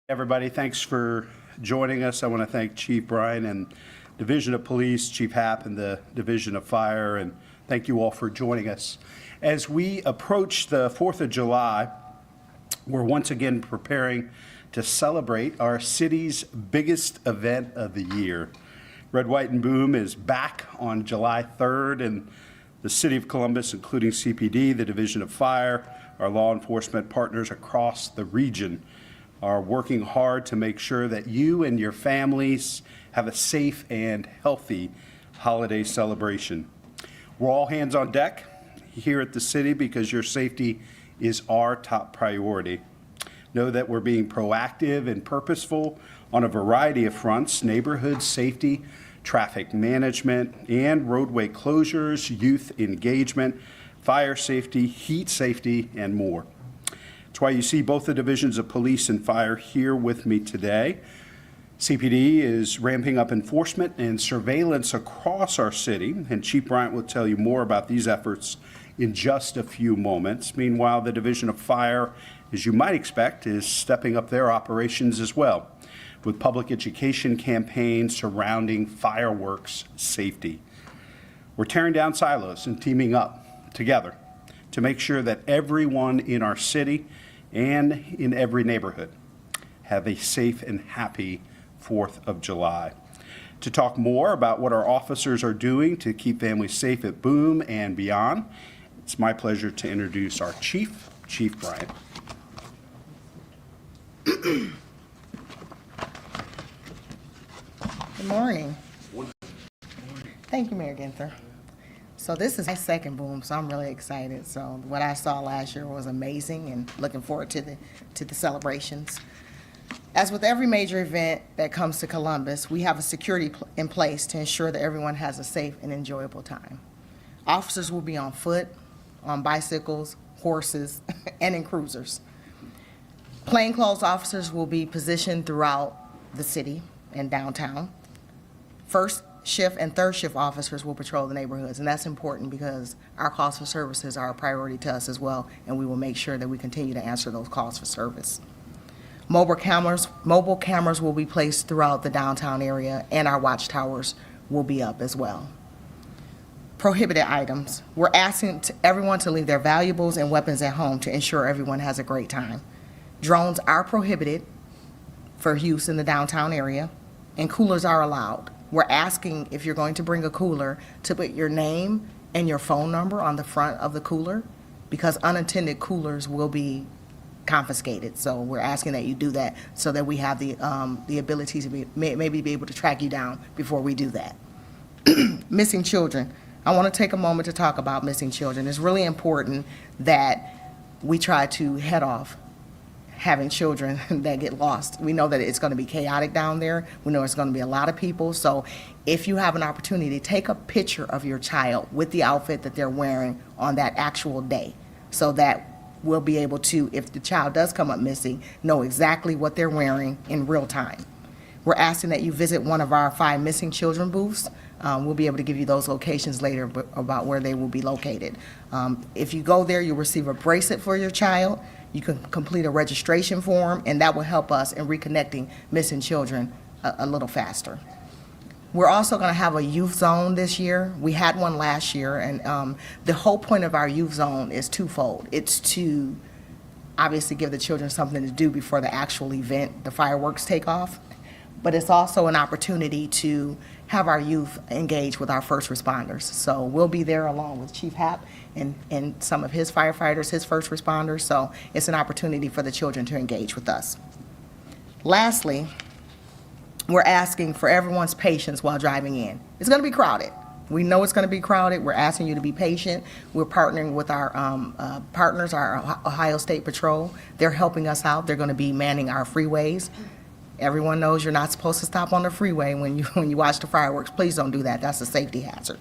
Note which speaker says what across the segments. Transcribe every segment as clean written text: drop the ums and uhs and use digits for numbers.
Speaker 1: Everybody, thanks for joining us. I want to thank Chief Bryant and Division of Police, Chief Happ and the Division of Fire, and thank you all for joining us. As we approach the 4th of July, we're once again preparing to celebrate our city's biggest event of the year. Red, White, and Boom is back on July 3rd, and the City of Columbus, including CPD, the Division of Fire, our law enforcement partners across the region, are working hard to make sure that you and your families have a safe and healthy holiday celebration. We're all hands on deck here at the city because your safety is our top priority. Know that we're being proactive and purposeful on a variety of fronts: neighborhood safety, traffic management, and roadway closures, youth engagement, fire safety, heat safety, and more. That's why you see both the divisions of police and fire here with me today. CPD is ramping up enforcement and surveillance across our city, and Chief Bryant will tell you more about these efforts in just a few moments. Meanwhile, the Division of Fire, as you might expect, is stepping up their operations as well, with public education campaigns surrounding fireworks safety. We're tearing down silos and teaming up together to make sure that everyone in our city and in every neighborhood have a safe and happy 4th of July. To talk more about what our officers are doing to keep families safe at Boom and beyond, it's my pleasure to introduce our Chief, Chief Bryant.
Speaker 2: Good morning. Thank you, Mayor Ginther. So this is my second boom, so I'm really excited. So what I saw last year was amazing, and looking forward to the celebrations. As with every major event that comes to Columbus, we have a security in place to ensure that everyone has a safe and enjoyable time. Officers will be on foot, on bicycles, horses, and in cruisers. Plainclothes officers will be positioned throughout the city and downtown. First shift and third shift officers will patrol the neighborhoods, and that's important because our calls for services are a priority to us as well, and we will make sure that we continue to answer those calls for service. Mobile cameras will be placed throughout the downtown area, and our watchtowers will be up as well. Prohibited items. We're asking everyone to leave their valuables and weapons at home to ensure everyone has a great time. Drones are prohibited for use in the downtown area, and coolers are allowed. We're asking, if you're going to bring a cooler, to put your name and your phone number on the front of the cooler, because unattended coolers will be confiscated. So we're asking that you do that so that we have the ability to maybe be able to track you down before we do that. Missing children. I want to take a moment to talk about missing children. It's really important that we try to head off having children that get lost. We know that it's going to be chaotic down there. We know it's going to be a lot of people. So if you have an opportunity, take a picture of your child with the outfit that they're wearing on that actual day, so that we'll be able to, if the child does come up missing, know exactly what they're wearing in real time. We're asking that you visit one of our 5 missing children booths. We'll be able to give you those locations later about where they will be located. If you go there, you'll receive a bracelet for your child. You can complete a registration form, and that will help us in reconnecting missing children a little faster. We're also going to have a youth zone this year. We had one last year, and the whole point of our youth zone is twofold. It's to obviously give the children something to do before the actual event, the fireworks take off, but it's also an opportunity to have our youth engage with our first responders. So we'll be there along with Chief Happ and some of his firefighters, his first responders. So it's an opportunity for the children to engage with us. Lastly, we're asking for everyone's patience while driving in. It's going to be crowded. We know it's going to be crowded. We're asking you to be patient. We're partnering with our partners, our Ohio State Patrol. They're helping us out. They're going to be manning our freeways. Everyone knows you're not supposed to stop on the freeway when you watch the fireworks. Please don't do that. That's a safety hazard.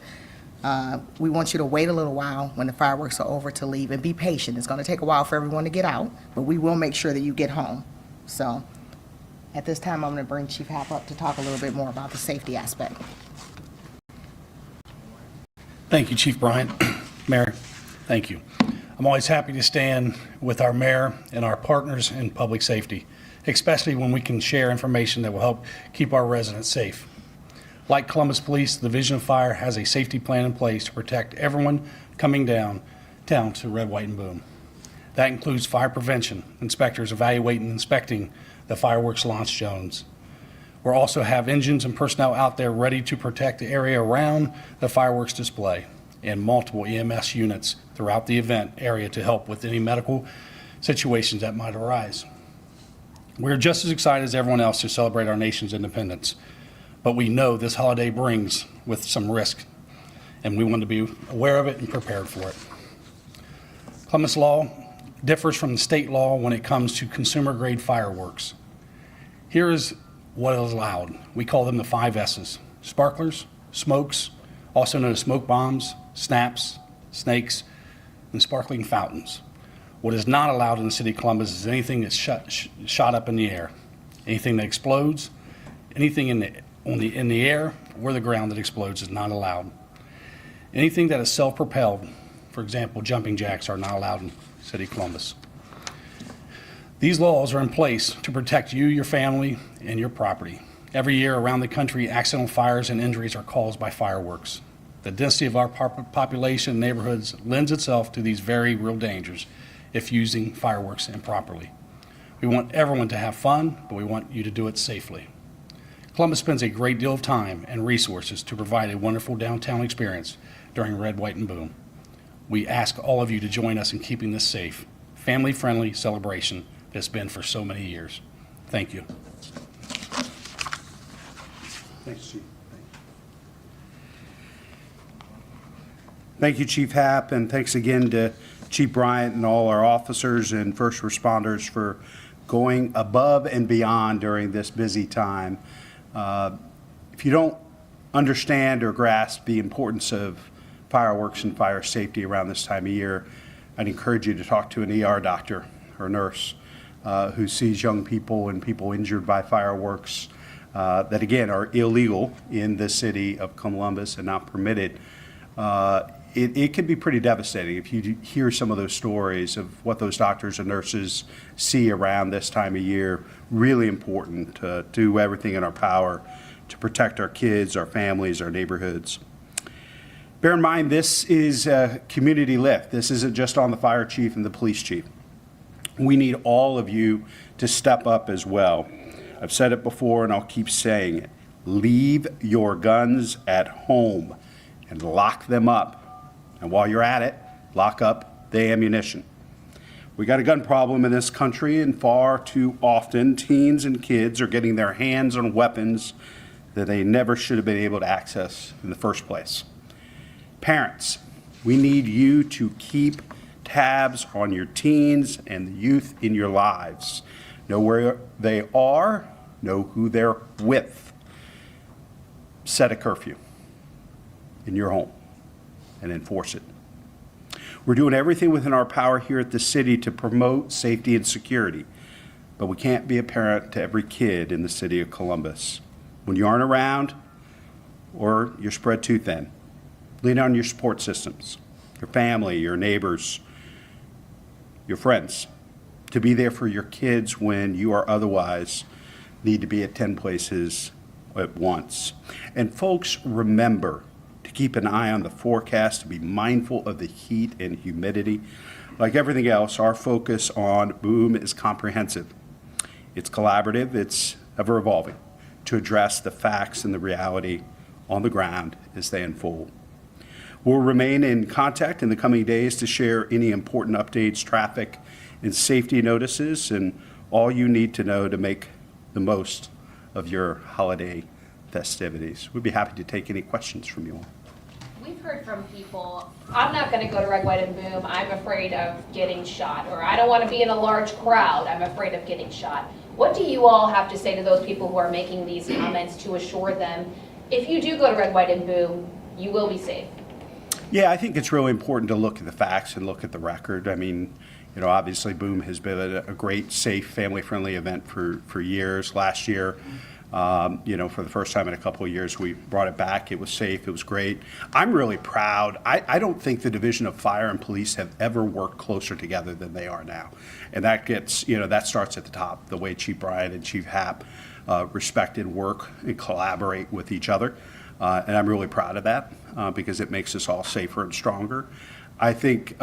Speaker 2: We want you to wait a little while when the fireworks are over to leave, and be patient. It's going to take a while for everyone to get out, but we will make sure that you get home. So at this time, I'm going to bring Chief Happ up to talk a little bit more about the safety aspect.
Speaker 3: Thank you, Chief Bryant. Mayor, thank you. I'm always happy to stand with our mayor and our partners in public safety, especially when we can share information that will help keep our residents safe. Like Columbus Police, the Division of Fire has a safety plan in place to protect everyone coming down to Red, White, and Boom. That includes fire prevention, inspectors evaluating and inspecting the fireworks launch zones. We'll also have engines and personnel out there ready to protect the area around the fireworks display, and multiple EMS units throughout the event area to help with any medical situations that might arise. We're just as excited as everyone else to celebrate our nation's independence, but we know this holiday brings with some risk, and we want to be aware of it and prepared for it. Columbus law differs from the state law when it comes to consumer-grade fireworks. Here is what is allowed. We call them the 5 S's: sparklers, smokes, also known as smoke bombs, snaps, snakes, and sparkling fountains. What is not allowed in the city of Columbus is anything that's shot up in the air, anything that explodes, anything in the air or the ground that explodes is not allowed. Anything that is self-propelled, for example, jumping jacks, are not allowed in the city of Columbus. These laws are in place to protect you, your family, and your property. Every year around the country, accidental fires and injuries are caused by fireworks. The density of our population and neighborhoods lends itself to these very real dangers if using fireworks improperly. We want everyone to have fun, but we want you to do it safely. Columbus spends a great deal of time and resources to provide a wonderful downtown experience during Red, White, and Boom. We ask all of you to join us in keeping this safe, family-friendly celebration that's been for so many years. Thank you.
Speaker 1: Thanks, Chief. Thank you, Chief Happ, and thanks again to Chief Bryant and all our officers and first responders for going above and beyond during this busy time. If you don't understand or grasp the importance of fireworks and fire safety around this time of year, I'd encourage you to talk to an ER doctor or nurse who sees young people and people injured by fireworks that, again, are illegal in the city of Columbus and not permitted. It can be pretty devastating if you hear some of those stories of what those doctors and nurses see around this time of year. Really important to do everything in our power to protect our kids, our families, our neighborhoods. Bear in mind, this is a community lift. This isn't just on the fire chief and the police chief. We need all of you to step up as well. I've said it before and I'll keep saying it. Leave your guns at home and lock them up. And while you're at it, lock up the ammunition. We got a gun problem in this country, and far too often teens and kids are getting their hands on weapons that they never should have been able to access in the first place. Parents, we need you to keep tabs on your teens and the youth in your lives. Know where they are, know who they're with. Set a curfew in your home and enforce it. We're doing everything within our power here at the city to promote safety and security, but we can't be a parent to every kid in the city of Columbus. When you aren't around or you're spread too thin, lean on your support systems, your family, your neighbors, your friends, to be there for your kids when you are otherwise need to be at 10 places at once. And folks, remember to keep an eye on the forecast, to be mindful of the heat and humidity. Like everything else, our focus on Boom is comprehensive. It's collaborative, it's ever evolving to address the facts and the reality on the ground as they unfold. We'll remain in contact in the coming days to share any important updates, traffic, and safety notices, and all you need to know to make the most of your holiday festivities. We'd be happy to take any questions from you all.
Speaker 4: We've heard from people, I'm not going to go to Red, White, and Boom, I'm afraid of getting shot, or I don't want to be in a large crowd, I'm afraid of getting shot. What do you all have to say to those people who are making these comments to assure them, if you do go to Red, White, and Boom, you will be safe?
Speaker 1: Yeah, I think it's really important to look at the facts and look at the record. I mean, you know, obviously Boom has been a great, safe, family-friendly event for years. Last year, you know, for the first time in a couple of years, we brought it back. It was safe. It was great. I'm really proud. I don't think the Division of Fire and Police have ever worked closer together than they are now. And that gets, you know, that starts at the top, the way Chief Bryant and Chief Happ respect and work and collaborate with each other. And I'm really proud of that because it makes us all safer and stronger. I think,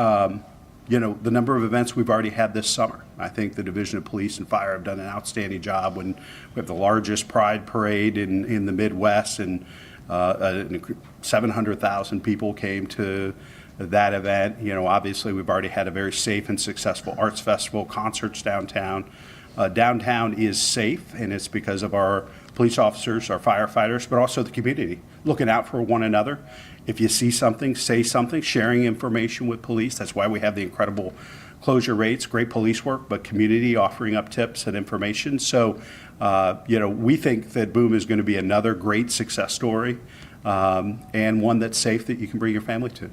Speaker 1: you know, the number of events we've already had this summer. I think the Division of Police and Fire have done an outstanding job. When we have the largest Pride Parade in the Midwest, and 700,000 people came to that event. You know, obviously we've already had a very safe and successful arts festival, concerts downtown. Downtown is safe, and it's because of our police officers, our firefighters, but also the community looking out for one another. If you see something, say something, sharing information with police. That's why we have the incredible closure rates, great police work, but community offering up tips and information. So, you know, we think that Boom is going to be another great success story and one that's safe that you can bring your family to.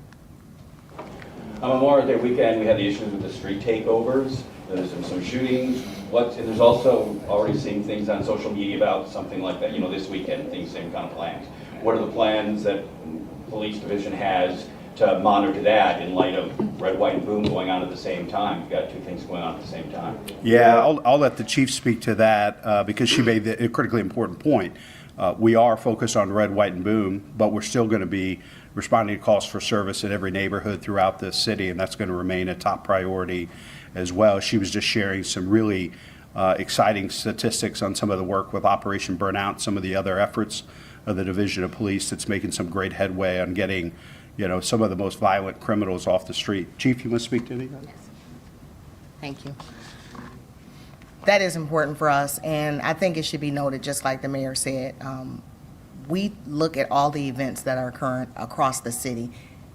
Speaker 5: On Memorial Day weekend, we had the issues with the street takeovers. There's some shootings. And there's also already seeing things on social media about something like that. You know, this weekend, things, same kind of plans. What are the plans that Police Division has to monitor that in light of Red, White, and Boom going on at the same time? You've got two things going on at the same time.
Speaker 1: Yeah, I'll let the chief speak to that because she made a critically important point. We are focused on Red, White, and Boom, but we're still going to be responding to calls for service in every neighborhood throughout the city, and that's going to remain a top priority as well. She was just sharing some really exciting statistics on some of the work with Operation Burnout, some of the other efforts of the Division of Police that's making some great headway on getting, you know, some of the most violent criminals off the street. Chief, you want to speak to anything?
Speaker 2: Yes. Thank you. That is important for us, and I think it should be noted, just like the mayor said, we look at all the events that are current across the city,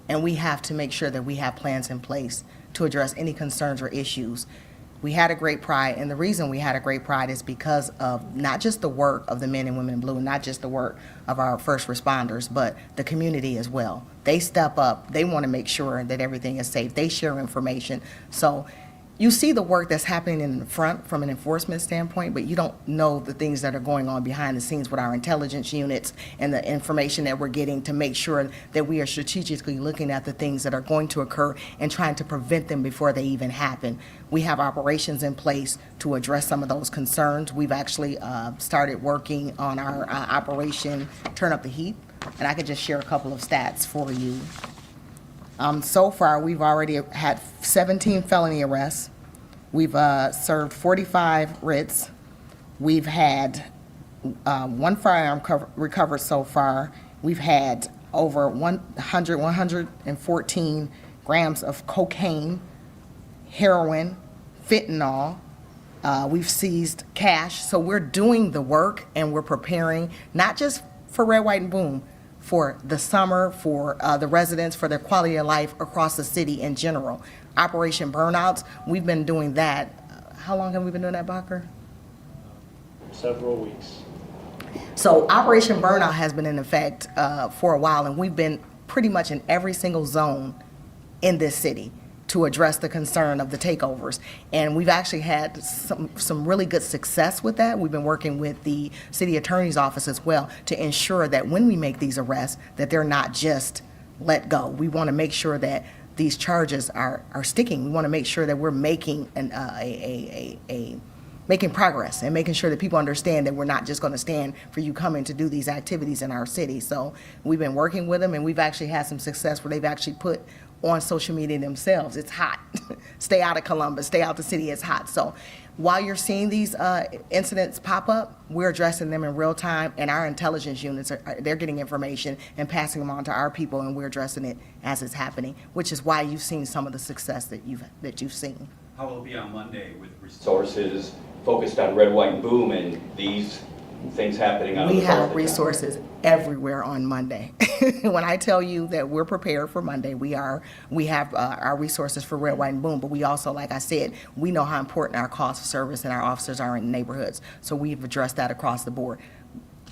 Speaker 2: and we have to make sure that we have plans in place to address any concerns or issues. We had a great pride, and the reason we had a great pride is because of not just the work of the men and women in blue, not just the work of our first responders, but the community as well. They step up, they want to make sure that everything is safe, they share information. So you see the work that's happening in the front from an enforcement standpoint, but you don't know the things that are going on behind the scenes with our intelligence units and the information that we're getting to make sure that we are strategically looking at the things that are going to occur and trying to prevent them before they even happen. We have operations in place to address some of those concerns. We've actually started working on our Operation Turn Up the Heat, and I could just share a couple of stats for you. So far, we've already had 17 felony arrests. We've served 45 writs. We've had one firearm recovered so far. We've had over 114 grams of cocaine, heroin, fentanyl. We've seized cash. So we're doing the work, and we're preparing not just for Red, White, and Boom, for the summer, for the residents, for their quality of life across the city in general. Operation Burnouts, we've been doing that. How long have we been doing that, Bacher?
Speaker 6: Several weeks.
Speaker 2: So Operation Burnout has been in effect for a while, and we've been pretty much in every single zone in this city to address the concern of the takeovers. And we've actually had some really good success with that. We've been working with the city attorney's office as well to ensure that when we make these arrests, that they're not just let go. We want to make sure that these charges are sticking. We want to make sure that we're making making progress and making sure that people understand that we're not just going to stand for you coming to do these activities in our city. So we've been working with them, and we've actually had some success where they've actually put on social media themselves, it's hot. Stay out of Columbus, stay out the city, it's hot. So while you're seeing these incidents pop up, we're addressing them in real time, and our intelligence units, they're getting information and passing them on to our people, and we're addressing it as it's happening, which is why you've seen some of the success that you've seen.
Speaker 5: How will it be on Monday with resources focused on Red, White, and Boom and these things happening on
Speaker 2: We
Speaker 5: the rest of
Speaker 2: have
Speaker 5: the
Speaker 2: resources everywhere on Monday. When I tell you that we're prepared for Monday, we have our resources for Red, White, and Boom, but we also, like I said, we know how important our calls for service and our officers are in neighborhoods. So we've addressed that across the board.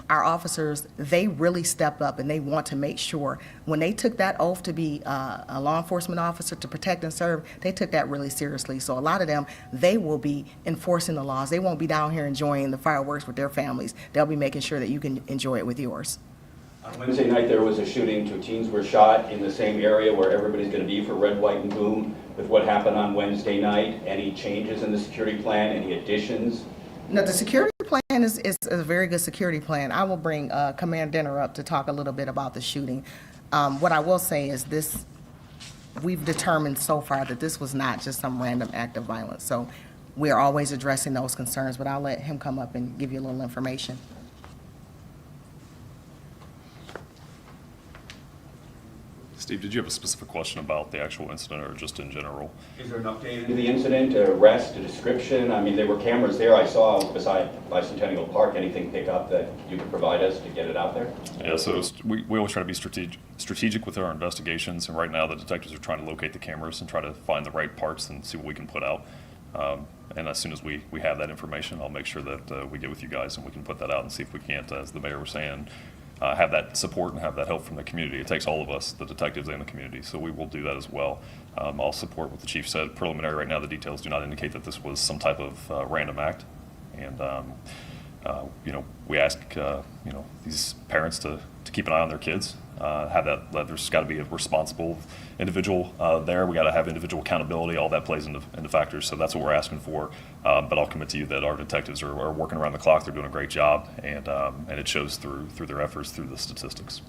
Speaker 2: Our officers, they really stepped up, and they want to make sure when they took that oath to be a law enforcement officer to protect and serve, they took that really seriously. So a lot of them, they will be enforcing the laws. They won't be down here enjoying the fireworks with their families. They'll be making sure that you can enjoy it with yours.
Speaker 5: On Wednesday night, there was a shooting. 2 teens were shot in the same area where everybody's going to be for Red, White, and Boom. With what happened on Wednesday night, any changes in the security plan, any additions?
Speaker 2: No, the security plan is a very good security plan. I will bring Command Dinner up to talk a little bit about the shooting. What I will say is this, we've determined so far that this was not just some random act of violence. So we are always addressing those concerns, but I'll let him come up and give you a little information.
Speaker 7: Steve, did you have a specific question about the actual incident or just in general?
Speaker 5: Is there an update into the incident, a arrest, a description? I mean, there were cameras there I saw beside Bicentennial Park. Anything pick up that you could provide us to get it out there?
Speaker 7: Yeah, so we always try to be strategic with our investigations, and right now the detectives are trying to locate the cameras and try to find the right parts and see what we can put out. And as soon as we have that information, I'll make sure that we get with you guys and we can put that out and see if we can't, as the mayor was saying, have that support and have that help from the community. It takes all of us, the detectives and the community, so we will do that as well. I'll support what the chief said. Preliminary right now, the details do not indicate that this was some type of random act. And, we ask, these parents to keep an eye on their kids, have that, there's got to be a responsible individual there. We got to have individual accountability. All that plays into factors. So that's what we're asking for. But I'll commit to you that our detectives are working around the clock. They're doing a great job, and it shows through their efforts, through the statistics.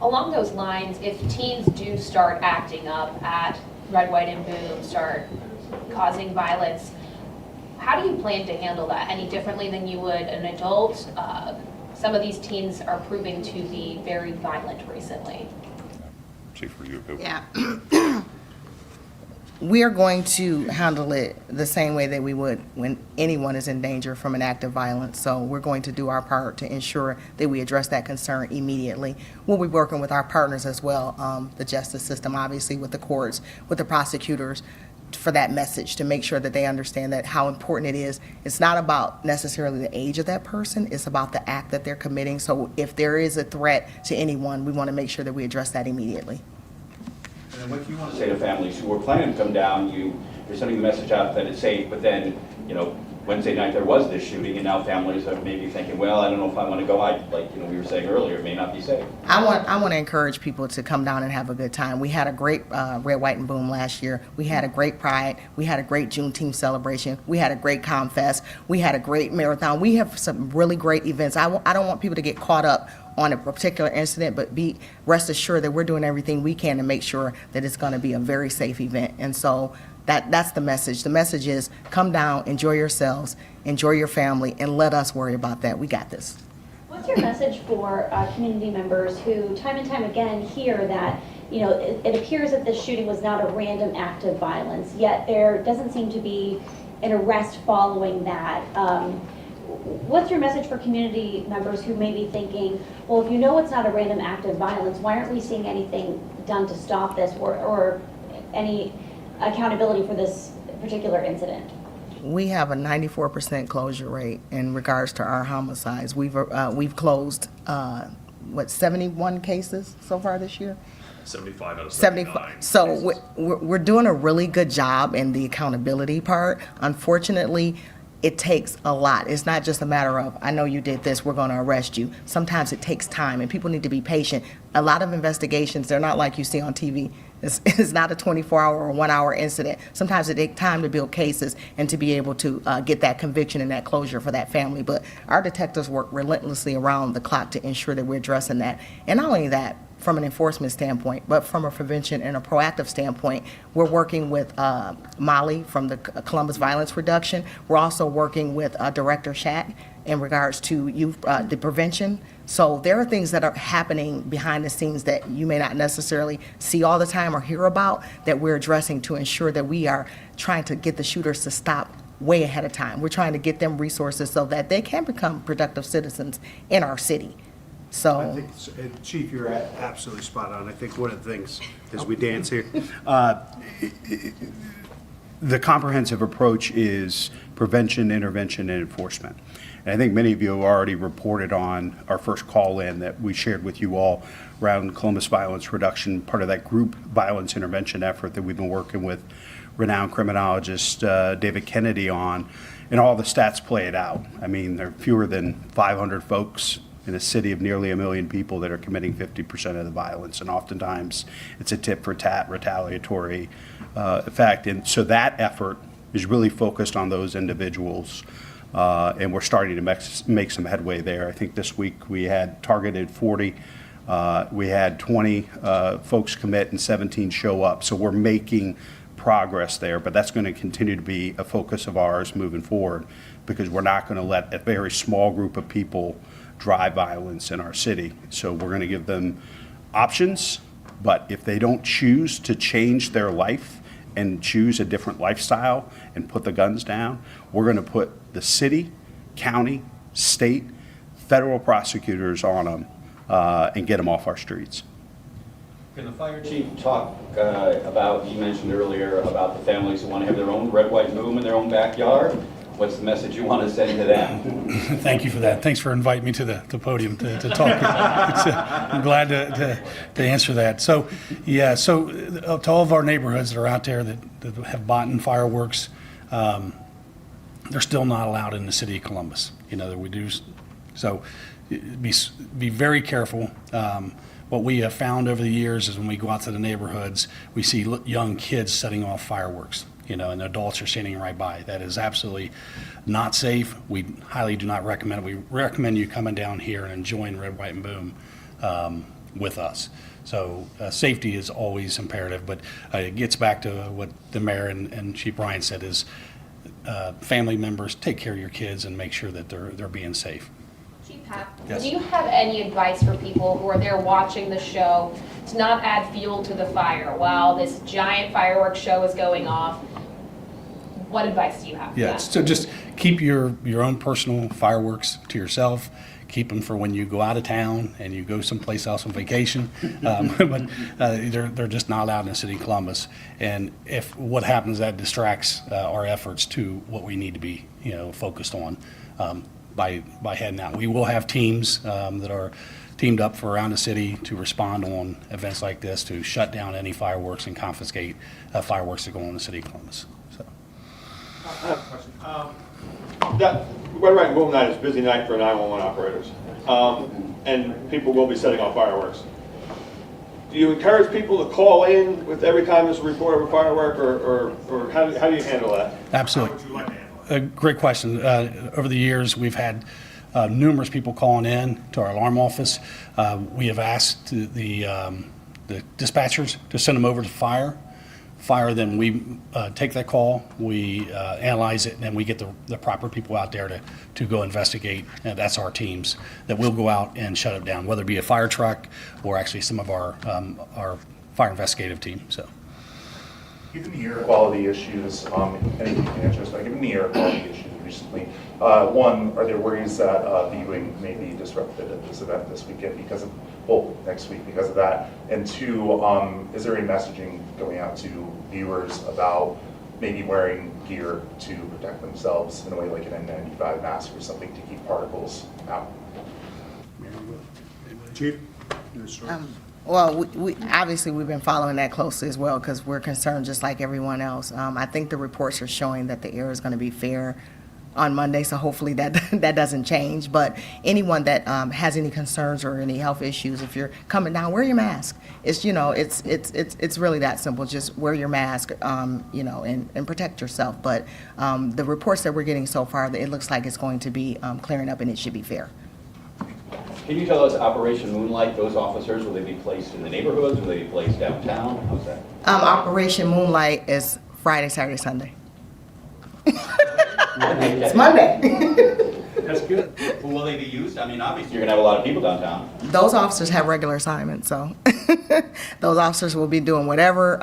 Speaker 4: Along those lines, if teens do start acting up at Red, White, and Boom, start causing violence, how do you plan to handle that? Any differently than you would an adult? Some of these teens are proving to be very violent recently.
Speaker 7: Chief, for you.
Speaker 2: Yeah. We are going to handle it the same way that we would when anyone is in danger from an act of violence. So we're going to do our part to ensure that we address that concern immediately. We'll be working with our partners as well, the justice system, obviously, with the courts, with the prosecutors, for that message, to make sure that they understand that how important it is. It's not about necessarily the age of that person, it's about the act that they're committing. So if there is a threat to anyone, we want to make sure that we address that immediately.
Speaker 5: And what do you want to say to families who were planning to come down? You're sending the message out that it's safe, but then, Wednesday night there was this shooting, and now families are maybe thinking, well, I don't know if I want to go. We were saying earlier, it may not be safe.
Speaker 2: I want to encourage people to come down and have a good time. We had a great Red, White, and Boom last year. We had a great Pride. We had a great Juneteenth celebration. We had a great Comfest. We had a great marathon. We have some really great events. I don't want people to get caught up on a particular incident, but rest assured that we're doing everything we can to make sure that it's going to be a very safe event. And so that's the message. The message is come down, enjoy yourselves, enjoy your family, and let us worry about that. We got this.
Speaker 8: What's your message for community members who time and time again hear that, it appears that this shooting was not a random act of violence, yet there doesn't seem to be an arrest following that? What's your message for community members who may be thinking, well, if it's not a random act of violence, why aren't we seeing anything done to stop this or any accountability for this particular incident?
Speaker 2: We have a 94% closure rate in regards to our homicides. We've closed 71 cases so far this year.
Speaker 7: 75 out of
Speaker 2: 75. So we're doing a really good job in the accountability part. Unfortunately, it takes a lot. It's not just a matter of, I know you did this, we're going to arrest you. Sometimes it takes time, and people need to be patient. A lot of investigations, they're not like you see on TV. It's not a 24-hour or 1-hour incident. Sometimes it takes time to build cases and to be able to get that conviction and that closure for that family. But our detectives work relentlessly around the clock to ensure that we're addressing that. And not only that, from an enforcement standpoint, but from a prevention and a proactive standpoint, we're working with Molly from the Columbus Violence Reduction. We're also working with Director Shack in regards to youth, the prevention. So there are things that are happening behind the scenes that you may not necessarily see all the time or hear about that we're addressing to ensure that we are trying to get the shooters to stop way ahead of time. We're trying to get them resources so that they can become productive citizens in our city.
Speaker 1: I
Speaker 2: So,
Speaker 1: think, Chief, you're absolutely spot on. I think one of the things, as we dance here, the comprehensive approach is prevention, intervention, and enforcement. And I think many of you have already reported on our first call-in that we shared with you all around Columbus Violence Reduction, part of that group violence intervention effort that we've been working with renowned criminologist David Kennedy on, and all the stats play it out. I mean, there are fewer than 500 folks in a city of nearly 1 million people that are committing 50% of the violence, and oftentimes it's a tit for tat retaliatory effect. And so that effort is really focused on those individuals, and we're starting to make some headway there. I think this week we had targeted 40. We had 20 folks commit and 17 show up. So we're making progress there, but that's going to continue to be a focus of ours moving forward, because we're not going to let a very small group of people drive violence in our city. So we're going to give them options, but if they don't choose to change their life and choose a different lifestyle and put the guns down, we're going to put the city, county, state, federal prosecutors on them and get them off our streets.
Speaker 5: Can the fire chief talk about, you mentioned earlier about the families who want to have their own red, white, and boom in their own backyard? What's the message you want to send to them?
Speaker 3: Thank you for that. Thanks for inviting me to the podium to talk. I'm glad to answer that. So, yeah, to all of our neighborhoods that are out there that have bought in fireworks, they're still not allowed in the city of Columbus. That we do. So be very careful. What we have found over the years is when we go out to the neighborhoods, we see young kids setting off fireworks. And adults are standing right by. That is absolutely not safe. We highly do not recommend it. We recommend you coming down here and enjoying Red, White, and Boom with us. So safety is always imperative, but it gets back to what the mayor and Chief Bryant said is family members, take care of your kids and make sure that they're being safe.
Speaker 4: Chief Happ,
Speaker 3: Yes.
Speaker 4: do you have any advice for people who are there watching the show to not add fuel to the fire while this giant fireworks show is going off? What advice do you have? for
Speaker 3: Yeah,
Speaker 4: that?
Speaker 3: so just keep your own personal fireworks to yourself. Keep them for when you go out of town and you go someplace else on vacation. But they're just not allowed in the city of Columbus. And if what happens, that distracts our efforts to what we need to be, focused on by heading out. We will have teams that are teamed up for around the city to respond on events like this, to shut down any fireworks and confiscate fireworks that go on in the city of Columbus. So.
Speaker 9: I have a question. That Red, White, and Boom night is a busy night for 911 operators, and people will be setting off fireworks. Do you encourage people to call in with every time there's a report of a firework, or how do you handle that?
Speaker 3: Absolutely.
Speaker 9: How would you like to handle it?
Speaker 3: Great question. Over the years, we've had numerous people calling in to our alarm office. We have asked the dispatchers to send them over to fire. Then we take that call, we analyze it, and then we get the proper people out there to go investigate. And that's our teams that will go out and shut it down, whether it be a fire truck or actually some of our fire investigative team. So.
Speaker 10: Given the air quality issues, anything you can answer, so given the air quality issues recently, one, are there worries that viewing may be disrupted at this event this weekend because of, next week because of that? And two, is there any messaging going out to viewers about maybe wearing gear to protect themselves in a way like an N95 mask or something to keep particles out?
Speaker 1: Chief?
Speaker 2: Well, we obviously we've been following that closely as well because we're concerned just like everyone else. I think the reports are showing that the air is going to be fair on Monday, so hopefully that doesn't change. But anyone that has any concerns or any health issues, if you're coming down, wear your mask. It's it's really that simple. Just wear your mask, and protect yourself. But the reports that we're getting so far, it looks like it's going to be clearing up and it should be fair.
Speaker 5: Can you tell us, Operation Moonlight, those officers, will they be placed in the neighborhoods? Will they be placed downtown? How's that?
Speaker 2: Operation Moonlight is Friday, Saturday, Sunday. It's Monday.
Speaker 5: That's good. Well, will they be used? I mean, obviously, you're going to have a lot of people downtown.
Speaker 2: Those officers have regular assignments, so those officers will be doing whatever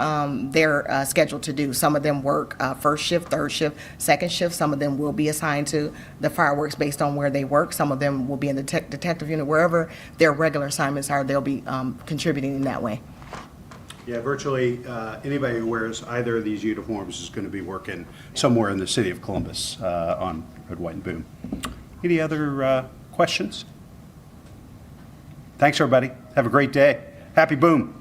Speaker 2: they're scheduled to do. Some of them work first shift, third shift, second shift. Some of them will be assigned to the fireworks based on where they work. Some of them will be in the detective unit. Wherever their regular assignments are, they'll be contributing in that way.
Speaker 1: Yeah, virtually anybody who wears either of these uniforms is going to be working somewhere in the city of Columbus on Red, White, and Boom. Any other questions? Thanks, everybody. Have a great day. Happy Boom.